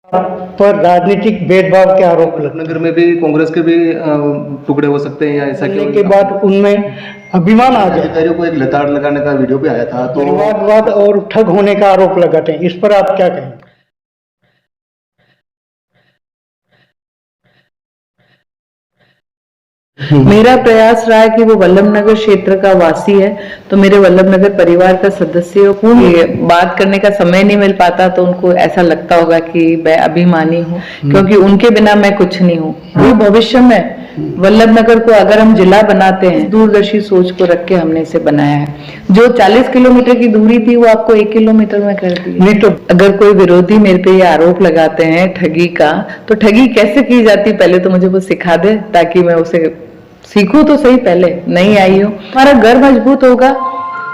पर राजनीतिक भेदभाव के आरोप लगे। नगर में भी कांग्रेस के भी टुकड़े हो सकते हैं या ऐसा करने के बाद उनमें अभिमान आ गया। अधिकारियों को एक लताड़ लगाने का वीडियो भी आया था, तो परिवारवाद और ठग होने का आरोप लगाते हैं। इस पर आप क्या कहेंगे? मेरा प्रयास रहा है कि वो वल्लभनगर क्षेत्र का वासी है, तो मेरे वल्लभनगर परिवार का सदस्य हो। पूरी बात करने का समय नहीं मिल पाता तो उनको ऐसा लगता होगा कि मैं अभिमानी हूँ, क्योंकि उनके बिना मैं कुछ नहीं हूँ। वो भविष्य में वल्लभनगर को अगर हम जिला बनाते हैं, दूरदर्शी सोच को रख के हमने इसे बनाया है। जो 40 किलोमीटर की दूरी थी वो आपको 1 किलोमीटर में कर दी। नहीं तो अगर कोई विरोधी मेरे पे ये आरोप लगाते हैं ठगी का, तो ठगी कैसे की जाती पहले तो मुझे वो सिखा दे, ताकि मैं उसे सीखूं तो सही। पहले नहीं आई हो, हमारा घर मजबूत होगा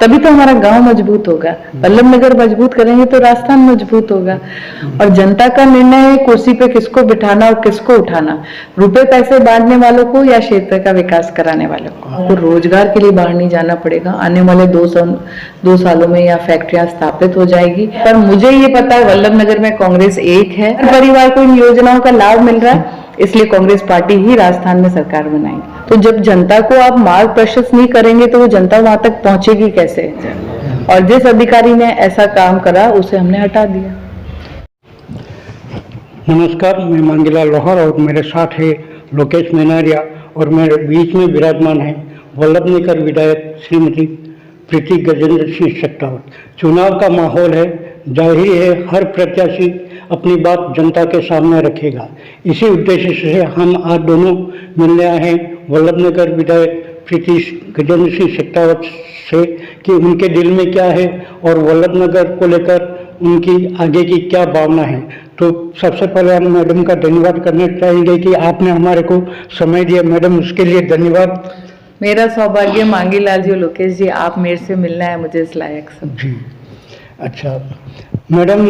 तभी तो हमारा गांव मजबूत होगा। वल्लभनगर मजबूत करेंगे तो राजस्थान मजबूत होगा। और जनता का निर्णय है कुर्सी पे किसको बिठाना और किसको उठाना, रुपए पैसे बांटने वालों को या क्षेत्र का विकास कराने वालों को। तो रोजगार के लिए बाहर नहीं जाना पड़ेगा। आने वाले 2 सालों में यहाँ फैक्ट्रियां स्थापित हो जाएगी। पर मुझे ये पता है वल्लभनगर में कांग्रेस एक है, हर परिवार को इन योजनाओं का लाभ मिल रहा है, इसलिए कांग्रेस पार्टी ही राजस्थान में सरकार बनाएगी। तो जब जनता को आप मार्ग प्रशस्त नहीं करेंगे तो वो जनता वहां तक पहुंचेगी कैसे? और जिस अधिकारी ने ऐसा काम करा उसे हमने हटा दिया। नमस्कार, मैं मांगीलाल लोहार और मेरे साथ है लोकेश मेनारिया और मेरे बीच में विराजमान है वल्लभनगर विधायक श्रीमती प्रीति गजेंद्र सिंह शेखावत। चुनाव का माहौल है, जाहिर है हर प्रत्याशी अपनी बात जनता के सामने रखेगा। इसी उद्देश्य से हम आज दोनों मिलने आए हैं वल्लभनगर विधायक प्रीति गजेंद्र सिंह शेखावत से कि उनके दिल में क्या है और वल्लभनगर को लेकर उनकी आगे की क्या भावना है। तो सबसे पहले हम मैडम का धन्यवाद करना चाहेंगे कि आपने हमारे को समय दिया। मैडम, उसके लिए धन्यवाद। मेरा सौभाग्य मांगीलाल जी और लोकेश जी, आप मेरे से मिलना है मुझे इस लायक सब जी। अच्छा मैडम,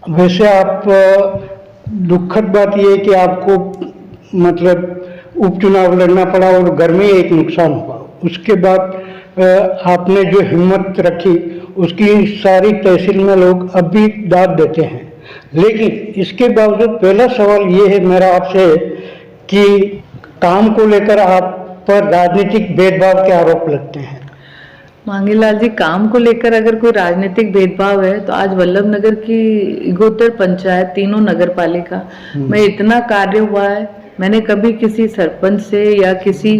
वैसे आप दुखद बात ये है कि आपको मतलब उपचुनाव लड़ना पड़ा और घर में एक नुकसान हुआ। उसके बाद आपने जो हिम्मत रखी उसकी सारी तहसील में लोग अब भी दाद देते हैं। लेकिन इसके बावजूद पहला सवाल ये है मेरा आपसे कि काम को लेकर आप पर राजनीतिक भेदभाव के आरोप लगते हैं। मांगीलाल जी, काम को लेकर अगर कोई राजनीतिक भेदभाव है तो आज वल्लभनगर की इगोत्तर पंचायत, तीनों नगर पालिका में इतना कार्य हुआ है। मैंने कभी किसी सरपंच से या किसी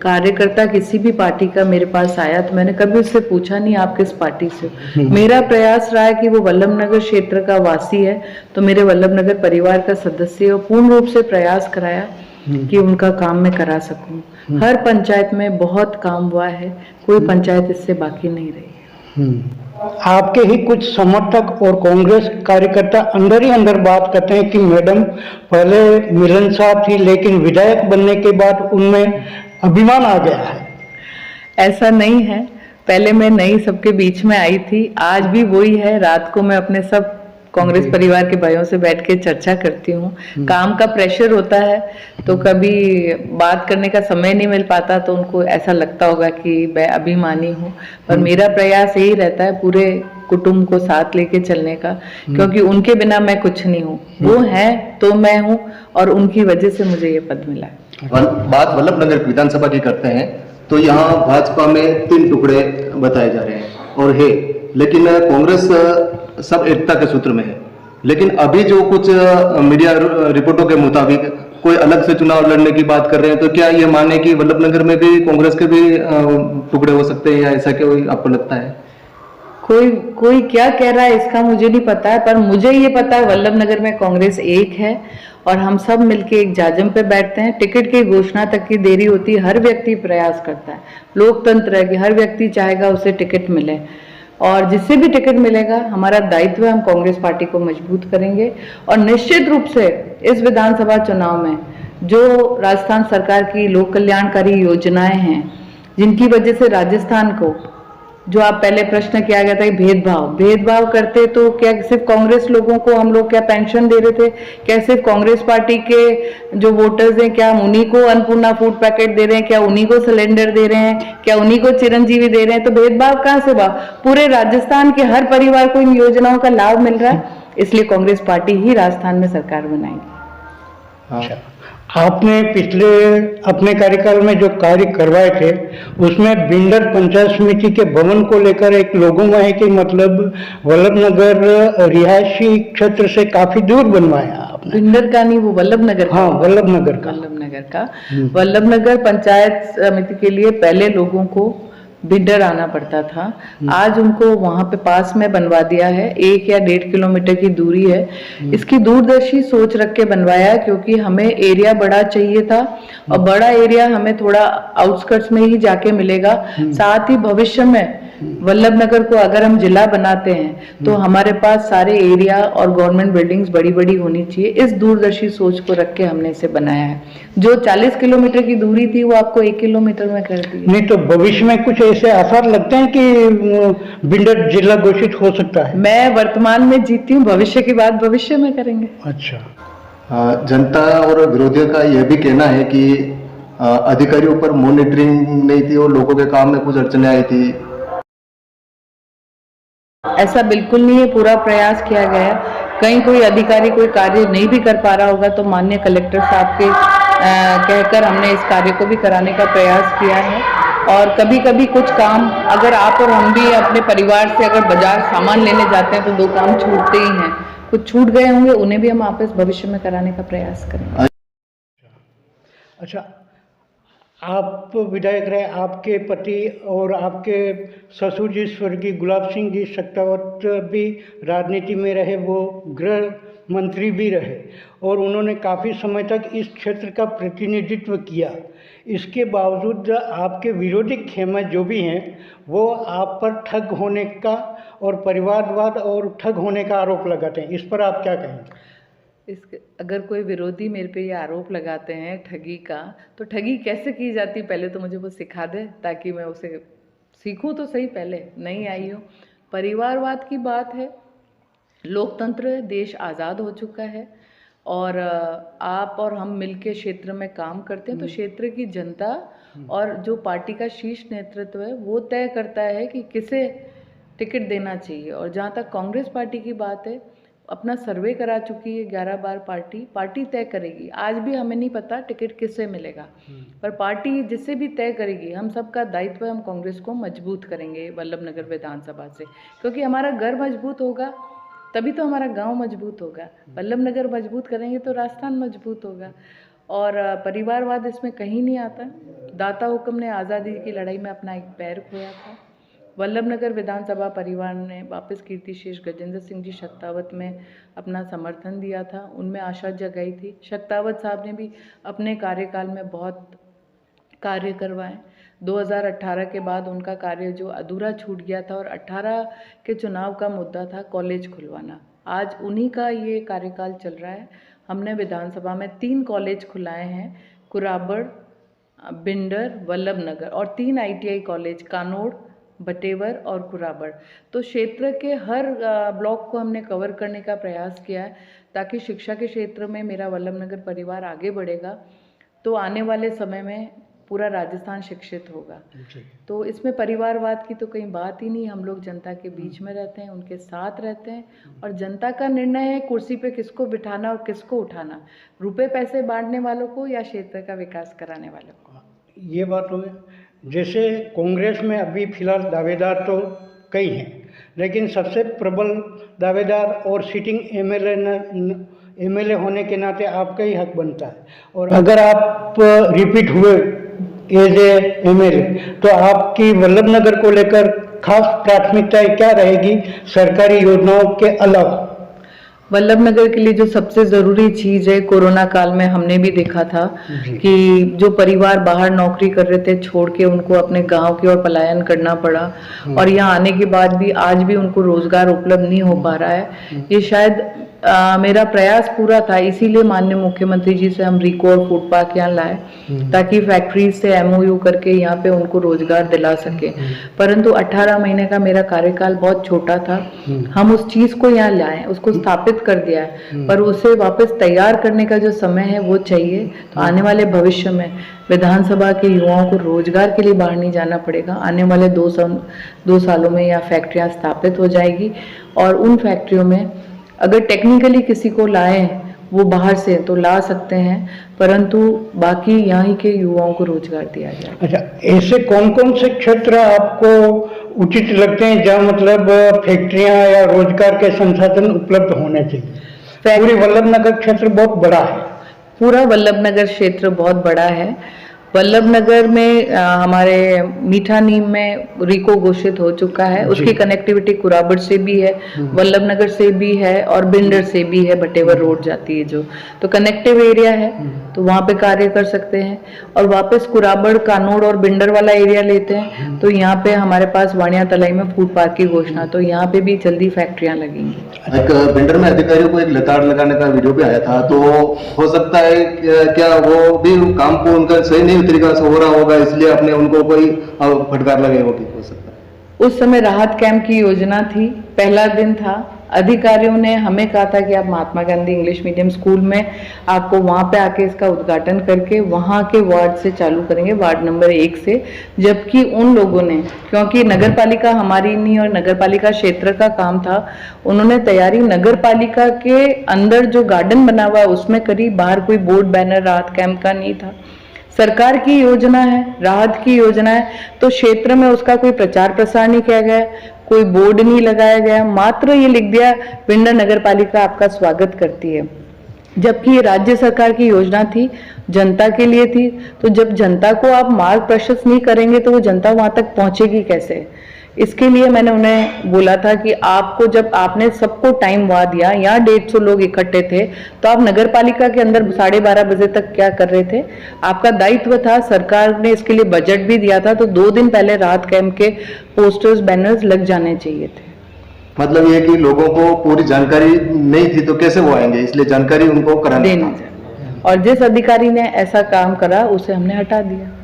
कार्यकर्ता किसी भी पार्टी का मेरे पास आया तो मैंने कभी उससे पूछा नहीं आप किस पार्टी से। मेरा प्रयास रहा है कि वो वल्लभनगर क्षेत्र का वासी है, तो मेरे वल्लभनगर परिवार का सदस्य हो। पूर्ण रूप से प्रयास कराया कि उनका काम मैं करा सकूं। हर पंचायत में बहुत काम हुआ है, कोई पंचायत इससे बाकी नहीं रही। आपके ही कुछ समर्थक और कांग्रेस कार्यकर्ता अंदर ही अंदर बात करते हैं कि मैडम पहले मिलनसार थी लेकिन विधायक बनने के बाद उनमें अभिमान आ गया है। ऐसा नहीं है, पहले मैं नई सबके बीच में आई थी, आज भी वही है। रात को मैं अपने सब कांग्रेस परिवार के भाइयों से बैठ के चर्चा करती हूँ। काम का प्रेशर होता है तो कभी बात करने का समय नहीं मिल पाता तो उनको ऐसा लगता होगा कि मैं अभिमानी हूँ। पर मेरा प्रयास यही रहता है पूरे कुटुंब को साथ लेके चलने का, क्योंकि उनके बिना मैं कुछ नहीं हूँ। वो है तो मैं हूँ और उनकी वजह से मुझे ये पद मिला। बात वल्लभनगर विधानसभा की करते हैं तो यहाँ भाजपा में 3 टुकड़े बताए जा रहे हैं और है, लेकिन कांग्रेस सब एकता के सूत्र में है। लेकिन अभी जो कुछ मीडिया रिपोर्टों के मुताबिक कोई अलग से चुनाव लड़ने की बात कर रहे हैं, तो क्या ये माने कि वल्लभनगर में भी कांग्रेस के भी टुकड़े हो सकते हैं या ऐसा क्या आपको लगता है? कोई क्या कह रहा है इसका मुझे नहीं पता है, पर मुझे ये पता है वल्लभनगर में कांग्रेस एक है और हम सब मिलके एक जाजम पे बैठते हैं। टिकट की घोषणा तक की देरी होती है, हर व्यक्ति प्रयास करता है। लोकतंत्र है कि हर व्यक्ति चाहेगा उसे टिकट मिले और जिससे भी टिकट मिलेगा हमारा दायित्व है हम कांग्रेस पार्टी को मजबूत करेंगे। और निश्चित रूप से इस विधानसभा चुनाव में जो राजस्थान सरकार की लोक कल्याणकारी योजनाएं हैं, जिनकी वजह से राजस्थान को, जो आप पहले प्रश्न किया गया था भेदभाव करते तो क्या सिर्फ कांग्रेस लोगों को हम लोग क्या पेंशन दे रहे थे? क्या सिर्फ कांग्रेस पार्टी के जो वोटर्स हैं क्या हम उन्हीं को अन्नपूर्णा फूड पैकेट दे रहे हैं? क्या उन्हीं को सिलेंडर दे रहे हैं? क्या उन्हीं को चिरंजीवी दे रहे हैं? तो भेदभाव कहाँ से हुआ? पूरे राजस्थान के हर परिवार को इन योजनाओं का लाभ मिल रहा है इसलिए कांग्रेस पार्टी ही राजस्थान में सरकार बनाएगी। हाँ। अच्छा, आपने पिछले अपने कार्यकाल में जो कार्य करवाए थे उसमें बिंडर पंचायत समिति के भवन को लेकर एक लोगों में है कि मतलब वल्लभनगर रिहायशी क्षेत्र से काफी दूर बनवाया आपने। भिंडर का नहीं, वो वल्लभनगर का। हाँ, वल्लभनगर का। वल्लभनगर का वल्लभनगर पंचायत समिति के लिए पहले लोगों को भिंडर आना पड़ता था। आज उनको वहां पे पास में बनवा दिया है, 1 या 1.5 किलोमीटर की दूरी है। इसकी दूरदर्शी सोच रख के बनवाया, क्योंकि हमें एरिया बड़ा चाहिए था और बड़ा एरिया हमें थोड़ा आउटस्कर्ट्स में ही जाके मिलेगा। साथ ही भविष्य में वल्लभनगर को अगर हम जिला बनाते हैं तो हमारे पास सारे एरिया और गवर्नमेंट बिल्डिंग्स बड़ी बड़ी होनी चाहिए। इस दूरदर्शी सोच को रख के हमने इसे बनाया है। जो 40 किलोमीटर की दूरी थी वो आपको 1 किलोमीटर में कर दी। नहीं तो भविष्य में कुछ ऐसे आसार लगते हैं कि बिंडर जिला घोषित हो सकता है? मैं वर्तमान में जीती हूँ, भविष्य की बात भविष्य में करेंगे। अच्छा, जनता और विरोधियों का यह भी कहना है कि अधिकारियों पर मॉनिटरिंग नहीं थी और लोगों के काम में कुछ अड़चनें आई थी। ऐसा बिल्कुल नहीं है, पूरा प्रयास किया गया है। कहीं कोई अधिकारी कोई कार्य नहीं भी कर पा रहा होगा तो माननीय कलेक्टर साहब के कहकर हमने इस कार्य को भी कराने का प्रयास किया है। और कभी कभी कुछ काम अगर आप और हम भी अपने परिवार से अगर बाजार सामान लेने जाते हैं तो 2 काम छूटते ही हैं। कुछ छूट गए होंगे, उन्हें भी हम वापस भविष्य में कराने का प्रयास करेंगे। अच्छा, आप विधायक रहे, आपके पति और आपके ससुर जी स्वर्गीय गुलाब सिंह जी सक्तावत भी राजनीति में रहे, वो गृह मंत्री भी रहे और उन्होंने काफ़ी समय तक इस क्षेत्र का प्रतिनिधित्व किया। इसके बावजूद आपके विरोधी खेमे जो भी हैं वो आप पर ठग होने का और परिवारवाद और ठग होने का आरोप लगाते हैं। इस पर आप क्या कहेंगे? अगर कोई विरोधी मेरे पे ये आरोप लगाते हैं ठगी का, तो ठगी कैसे की जाती पहले तो मुझे वो सिखा दे ताकि मैं उसे सीखूं तो सही। पहले नहीं आई हूँ। परिवारवाद की बात है, लोकतंत्र है, देश आज़ाद हो चुका है और आप और हम मिलके क्षेत्र में काम करते हैं तो क्षेत्र की जनता और जो पार्टी का शीर्ष नेतृत्व है वो तय करता है कि किसे टिकट देना चाहिए। और जहाँ तक कांग्रेस पार्टी की बात है, अपना सर्वे करा चुकी है 11 बार पार्टी तय करेगी। आज भी हमें नहीं पता टिकट किससे मिलेगा, पर पार्टी जिससे भी तय करेगी, हम सबका दायित्व है, हम कांग्रेस को मजबूत करेंगे वल्लभनगर विधानसभा से, क्योंकि हमारा घर मजबूत होगा तभी तो हमारा गांव मजबूत होगा। वल्लभनगर मजबूत करेंगे तो राजस्थान मजबूत होगा। और परिवारवाद इसमें कहीं नहीं आता। दाता हुक्म ने आज़ादी की लड़ाई में अपना एक पैर खोया था। वल्लभनगर विधानसभा परिवार ने वापस कीर्तिशेष गजेंद्र सिंह जी शक्तावत में अपना समर्थन दिया था, उनमें आशा जगाई थी। शक्तावत साहब ने भी अपने कार्यकाल में बहुत कार्य करवाए। 2018 के बाद उनका कार्य जो अधूरा छूट गया था और 18 के चुनाव का मुद्दा था कॉलेज खुलवाना, आज उन्हीं का ये कार्यकाल चल रहा है। हमने विधानसभा में 3 कॉलेज खुलाए हैं, कुराबड़, बिंडर, वल्लभनगर, और 3 ITI कॉलेज, कानोड़, बटेवर और कुराबड़। तो क्षेत्र के हर ब्लॉक को हमने कवर करने का प्रयास किया है ताकि शिक्षा के क्षेत्र में मेरा वल्लभनगर परिवार आगे बढ़ेगा तो आने वाले समय में पूरा राजस्थान शिक्षित होगा। तो इसमें परिवारवाद की तो कहीं बात ही नहीं। हम लोग जनता के बीच में रहते हैं, उनके साथ रहते हैं और जनता का निर्णय है कुर्सी पे किसको बिठाना और किसको उठाना, रुपए पैसे बांटने वालों को या क्षेत्र का विकास कराने वालों को। ये बात हो गई। जैसे कांग्रेस में अभी फिलहाल दावेदार तो कई हैं, लेकिन सबसे प्रबल दावेदार और सिटिंग एमएलए होने के नाते आपका ही हक बनता है। और अगर आप रिपीट हुए एज ए एमएलए तो आपकी वल्लभनगर को लेकर खास प्राथमिकताएं क्या रहेगी सरकारी योजनाओं के अलावा? वल्लभनगर के लिए जो सबसे ज़रूरी चीज़ है, कोरोना काल में हमने भी देखा था कि जो परिवार बाहर नौकरी कर रहे थे छोड़ के उनको अपने गांव की ओर पलायन करना पड़ा और यहाँ आने के बाद भी आज भी उनको रोजगार उपलब्ध नहीं हो पा रहा है। ये शायद मेरा प्रयास पूरा था, इसीलिए माननीय मुख्यमंत्री जी से हम रिको और फूड पार्क यहाँ लाए ताकि फैक्ट्रीज से MOU करके यहाँ पे उनको रोजगार दिला सके। परंतु 18 महीने का मेरा कार्यकाल बहुत छोटा था। हम उस चीज को यहाँ लाए, उसको स्थापित कर दिया है, पर उसे वापस तैयार करने का जो समय है वो चाहिए। तो आने वाले भविष्य में विधानसभा के युवाओं को रोजगार के लिए बाहर नहीं जाना पड़ेगा। आने वाले 2 सालों में यहाँ फैक्ट्रियाँ स्थापित हो जाएगी और उन फैक्ट्रियों में अगर टेक्निकली किसी को लाएं वो बाहर से तो ला सकते हैं, परंतु बाकी यहाँ के युवाओं को रोजगार दिया जाए। अच्छा, ऐसे कौन कौन से क्षेत्र आपको उचित लगते हैं जहाँ मतलब फैक्ट्रियां या रोजगार के संसाधन उपलब्ध होने चाहिए? पूरी वल्लभनगर क्षेत्र बहुत बड़ा है। पूरा वल्लभनगर क्षेत्र बहुत बड़ा है। वल्लभनगर में हमारे मीठा नीम में रिको घोषित हो चुका है, उसकी कनेक्टिविटी कुराबड़ से भी है, वल्लभनगर से भी है और बिंडर से भी है, बटेवर रोड जाती है जो, तो कनेक्टिव एरिया है, तो वहाँ पे कार्य कर सकते हैं। और वापस कुराबड़, कानोड़ और बिंडर वाला एरिया लेते हैं तो यहाँ पे हमारे पास वाणिया तलाई में फूड पार्क की घोषणा, तो यहाँ पे भी जल्दी फैक्ट्रियां लगेंगी। एक बिल्डर में अधिकारियों को एक लताड़ लगाने का वीडियो भी आया था, तो हो सकता है क्या वो भी काम को उनका सही नहीं तरीका से हो रहा होगा, इसलिए आपने उनको कोई फटकार लगाई होगी, हो सकता है। उस समय राहत कैंप की योजना थी, पहला दिन था, अधिकारियों ने हमें कहा था कि आप Mahatma Gandhi English medium school में आपको वहां पे आके इसका उद्घाटन करके वहां के वार्ड से चालू करेंगे, वार्ड नंबर 1 से, जबकि उन लोगों ने, क्योंकि नगर पालिका हमारी नहीं और नगर पालिका क्षेत्र का काम था, उन्होंने तैयारी नगर पालिका के अंदर जो गार्डन बना हुआ है उसमें करी, बाहर कोई बोर्ड बैनर राहत कैंप का नहीं था। सरकार की योजना है, राहत की योजना है, तो क्षेत्र में उसका कोई प्रचार प्रसार नहीं किया गया, कोई बोर्ड नहीं लगाया गया, मात्र ये लिख दिया बिंडर नगर पालिका आपका स्वागत करती है, जबकि ये राज्य सरकार की योजना थी, जनता के लिए थी। तो जब जनता को आप मार्ग प्रशस्त नहीं करेंगे तो वो जनता वहां तक पहुंचेगी कैसे? इसके लिए मैंने उन्हें बोला था कि आपको, जब आपने सबको टाइम वहां दिया, यहाँ 150 लोग इकट्ठे थे, तो आप नगर पालिका के अंदर 12:30 बजे तक क्या कर रहे थे? आपका दायित्व था, सरकार ने इसके लिए बजट भी दिया था, तो 2 दिन पहले राहत कैंप के पोस्टर्स, बैनर्स लग जाने चाहिए थे। मतलब ये कि लोगों को पूरी जानकारी नहीं थी तो कैसे वो आएंगे, इसलिए जानकारी उनको करानी देना चाहिए, और जिस अधिकारी ने ऐसा काम करा उसे हमने हटा दिया।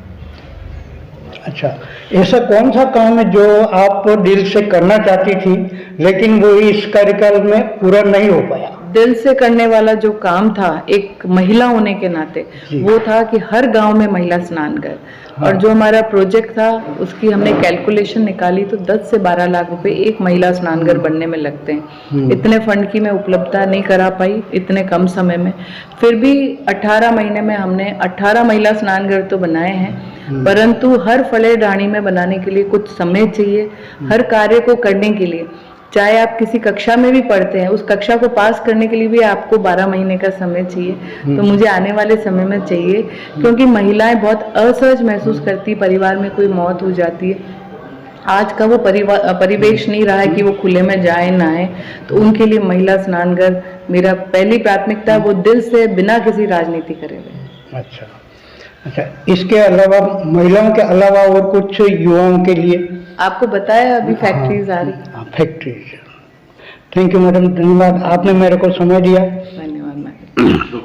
अच्छा, ऐसा कौन सा काम है जो आप दिल से करना चाहती थी लेकिन वो इस कार्यकाल में पूरा नहीं हो पाया? दिल से करने वाला जो काम था, एक महिला होने के नाते, वो था कि हर गांव में महिला स्नान घर, और जो हमारा प्रोजेक्ट था उसकी हमने कैलकुलेशन निकाली तो 10 से 12 लाख रुपए एक महिला स्नान घर बनने में लगते हैं। इतने फंड की मैं उपलब्धता नहीं करा पाई इतने कम समय में, फिर भी 18 महीने में हमने 18 महिला स्नान घर तो बनाए हैं, परंतु हर फले डाणी में बनाने के लिए कुछ समय चाहिए। हर कार्य को करने के लिए, चाहे आप किसी कक्षा में भी पढ़ते हैं, उस कक्षा को पास करने के लिए भी आपको 12 महीने का समय चाहिए, तो मुझे आने वाले समय में चाहिए, क्योंकि महिलाएं बहुत असहज महसूस करती, परिवार में कोई मौत हो जाती है, आज का वो परिवेश नहीं रहा है कि वो खुले में जाए ना आए, तो उनके लिए महिला स्नान घर मेरा पहली प्राथमिकता है, वो दिल से बिना किसी राजनीति करे हुए। अच्छा अच्छा, इसके अलावा महिलाओं के अलावा और कुछ युवाओं के लिए? आपको बताया अभी फैक्ट्रीज आ रही। फैक्ट्रीज। थैंक यू मैडम, धन्यवाद, आपने मेरे को समय दिया। धन्यवाद मैडम।